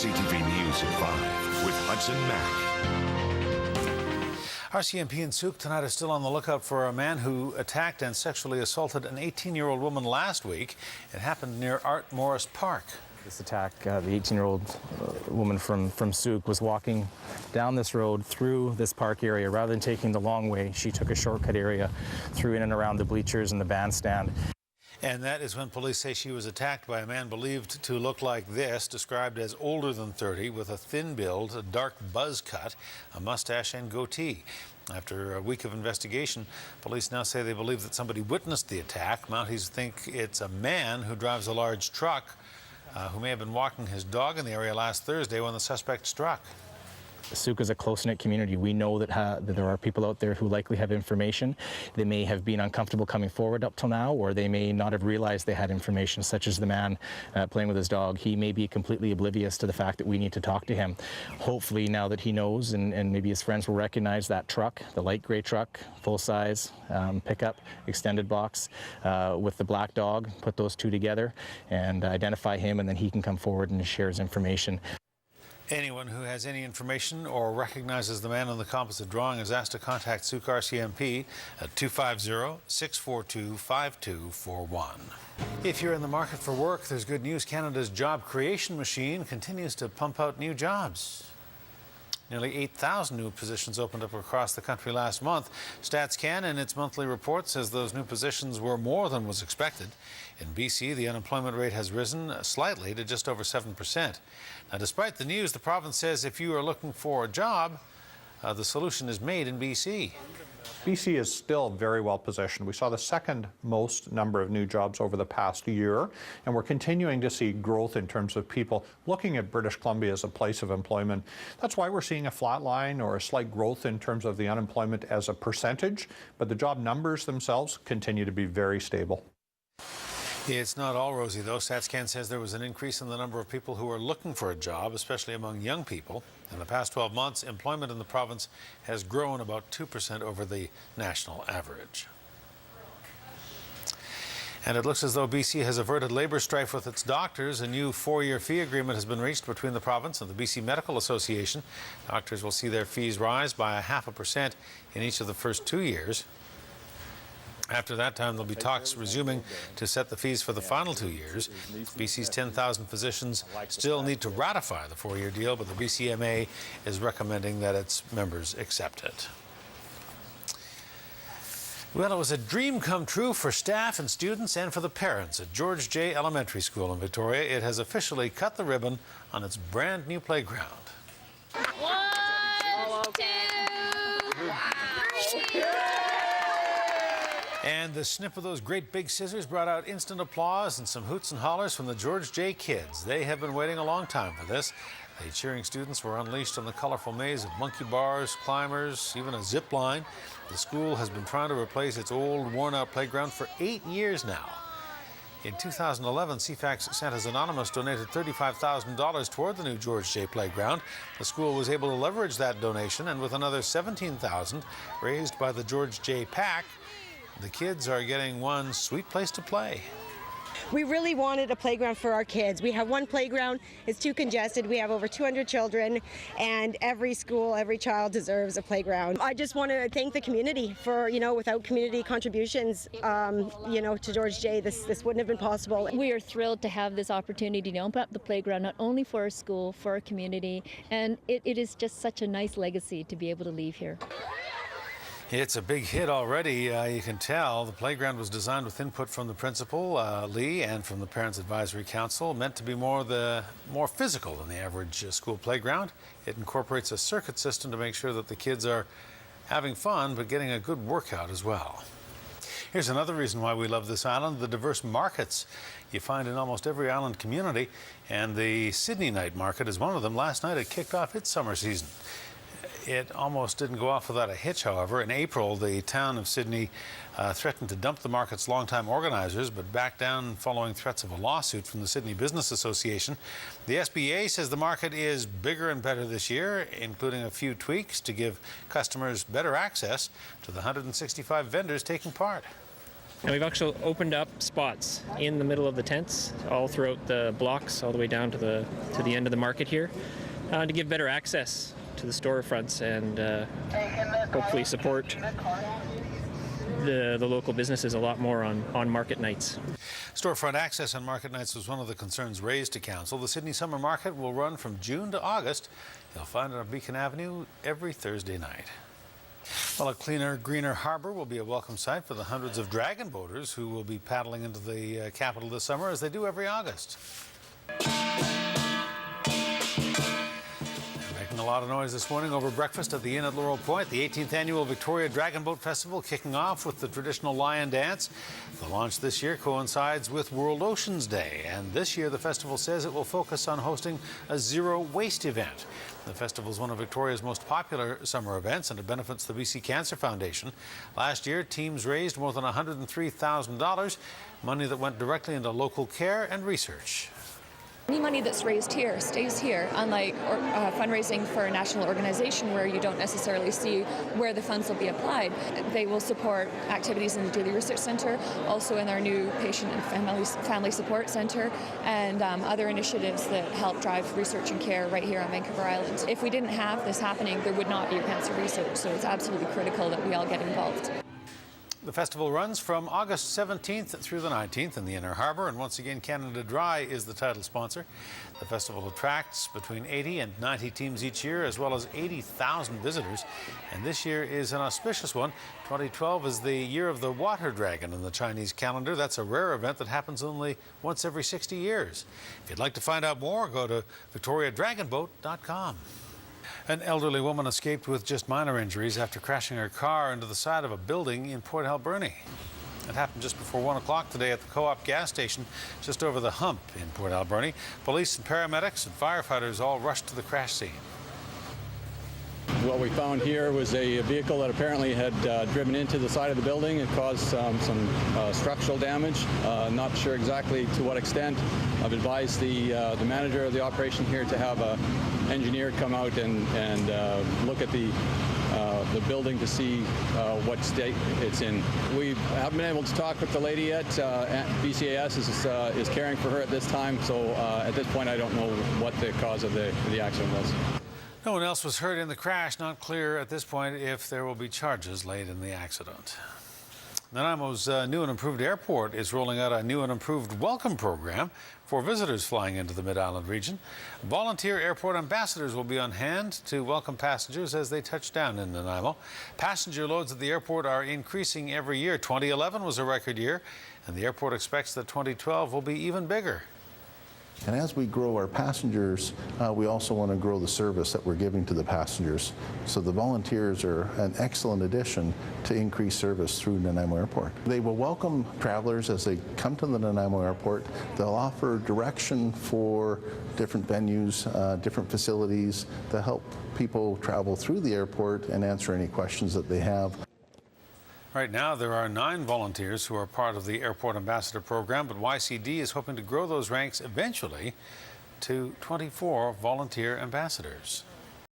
CTV News at 5 with Hudson Mack. RCMP in Souk tonight is still on the lookout for a man who attacked and sexually assaulted an 18-year-old woman last week. It happened near Art Morris Park. This attack, the 18-year-old woman from Souk was walking down this road through this park area. Rather than taking the long way, she took a shortcut area through in and around the bleachers and the bandstand. And that is when police say she was attacked by a man believed to look like this, described as older than 30, with a thin build, a dark buzz cut, a mustache and goatee. After a week of investigation, police now say they believe that somebody witnessed the attack. Mounties think it's a man who drives a large truck, who may have been walking his dog in the area last Thursday when the suspect struck. Souk is a close-knit community. We know that there are people out there who likely have information. They may have been uncomfortable coming forward up till now, or they may not have realized they had information, such as the man playing with his dog. He may be completely oblivious to the fact that we need to talk to him. Hopefully, now that he knows, and maybe his friends will recognize that truck, the light gray truck, full-size pickup, extended box, with the black dog, put those two together and identify him, and then he can come forward and share his information. Anyone who has any information or recognizes the man on the composite drawing is asked to contact Souk RCMP at 250-642-5241. If you're in the market for work, there's good news. Canada's job creation machine continues to pump out new jobs. Nearly 8,000 new positions opened up across the country last month. StatsCan, in its monthly report, says those new positions were more than was expected. In BC, the unemployment rate has risen slightly to just over 7%. Now, despite the news, the province says if you are looking for a job, the solution is made in BC. BC is still very well positioned. We saw the second most number of new jobs over the past year, and we're continuing to see growth in terms of people looking at British Columbia as a place of employment. That's why we're seeing a flat line or a slight growth in terms of the unemployment as a percentage, but the job numbers themselves continue to be very stable. It's not all rosy, though. StatsCan says there was an increase in the number of people who are looking for a job, especially among young people. In the past 12 months, employment in the province has grown about 2% over the national average. And it looks as though BC has averted labour strife with its doctors. A new 4-year fee agreement has been reached between the province and the BC Medical Association. Doctors will see their fees rise by 0.5% in each of the first 2 years. After that time, there'll be talks resuming to set the fees for the final 2 years. BC's 10,000 physicians still need to ratify the 4-year deal, but the BCMA is recommending that its members accept it. Well, it was a dream come true for staff and students and for the parents at George J. Elementary School in Victoria. It has officially cut the ribbon on its brand new playground. 1, 2, 3. And the snip of those great big scissors brought out instant applause and some hoots and hollers from the George J. kids. They have been waiting a long time for this. The cheering students were unleashed on the colorful maze of monkey bars, climbers, even a zip line. The school has been trying to replace its old, worn-out playground for 8 years now. In 2011, CFAX Santa's Anonymous donated $35,000 toward the new George J. playground. The school was able to leverage that donation, and with another $17,000 raised by the George J. PAC, the kids are getting one sweet place to play. We really wanted a playground for our kids. We have one playground, it's too congested. We have over 200 children, and every school, every child deserves a playground. I just want to thank the community for, without community contributions, to George J, this wouldn't have been possible. We are thrilled to have this opportunity to open up the playground, not only for our school, for our community, and it is just such a nice legacy to be able to leave here. It's a big hit already, you can tell. The playground was designed with input from the principal, Lee, and from the Parents Advisory Council, meant to be more physical than the average school playground. It incorporates a circuit system to make sure that the kids are having fun, but getting a good workout as well. Here's another reason why we love this island, the diverse markets you find in almost every island community, and the Sydney night market is one of them. Last night it kicked off its summer season. It almost didn't go off without a hitch, however. In April, the town of Sydney threatened to dump the market's longtime organizers, but backed down following threats of a lawsuit from the Sydney Business Association. The SBA says the market is bigger and better this year, including a few tweaks to give customers better access to the 165 vendors taking part. And we've actually opened up spots in the middle of the tents, all throughout the blocks, all the way down to the end of the market here, to give better access to the storefronts and hopefully support the local businesses a lot more on market nights. Storefront access on market nights was one of the concerns raised to Council. The Sydney Summer Market will run from June to August. You'll find it on Beacon Avenue every Thursday night. Well, a cleaner, greener harbour will be a welcome sight for the hundreds of dragon boaters who will be paddling into the capital this summer, as they do every August. A lot of noise this morning over breakfast at the Inn at Laurel Point. The 18th annual Victoria Dragon Boat Festival kicking off with the traditional lion dance. The launch this year coincides with World Oceans Day, and this year the festival says it will focus on hosting a zero waste event. The festival is one of Victoria's most popular summer events, and it benefits the BC Cancer Foundation. Last year, teams raised more than $103,000, money that went directly into local care and research. Any money that's raised here stays here, unlike fundraising for a national organization where you don't necessarily see where the funds will be applied. They will support activities in the Daily Research Centre, also in our new Patient and Family Support Centre, and other initiatives that help drive research and care right here on Vancouver Island. If we didn't have this happening, there would not be cancer research, so it's absolutely critical that we all get involved. The festival runs from August 17th through the 19th in the Inner Harbour, and once again, Canada Dry is the title sponsor. The festival attracts between 80 and 90 teams each year, as well as 80,000 visitors. And this year is an auspicious one. 2012 is the year of the water dragon in the Chinese calendar. That's a rare event that happens only once every 60 years. If you'd like to find out more, go to victoriadragonboat.com. An elderly woman escaped with just minor injuries after crashing her car into the side of a building in Port Alberni. It happened just before 1 o'clock today at the Co-op gas station just over the hump in Port Alberni. Police and paramedics and firefighters all rushed to the crash scene. What we found here was a vehicle that apparently had driven into the side of the building and caused some structural damage. Not sure exactly to what extent. I've advised the manager of the operation here to have an engineer come out and look at the building to see what state it's in. We haven't been able to talk with the lady yet. BCAS is caring for her at this time, so at this point I don't know what the cause of the accident was. No one else was hurt in the crash. Not clear at this point if there will be charges laid in the accident. Nanaimo's new and improved airport is rolling out a new and improved welcome program for visitors flying into the Mid-Island region. Volunteer airport ambassadors will be on hand to welcome passengers as they touch down in Nanaimo. Passenger loads at the airport are increasing every year. 2011 was a record year, and the airport expects that 2012 will be even bigger. And as we grow our passengers, we also want to grow the service that we're giving to the passengers. So the volunteers are an excellent addition to increase service through Nanaimo Airport. They will welcome travelers as they come to the Nanaimo Airport. They'll offer direction for different venues, different facilities to help people travel through the airport and answer any questions that they have. Right now, there are 9 volunteers who are part of the Airport Ambassador program, but YCD is hoping to grow those ranks eventually to 24 volunteer ambassadors.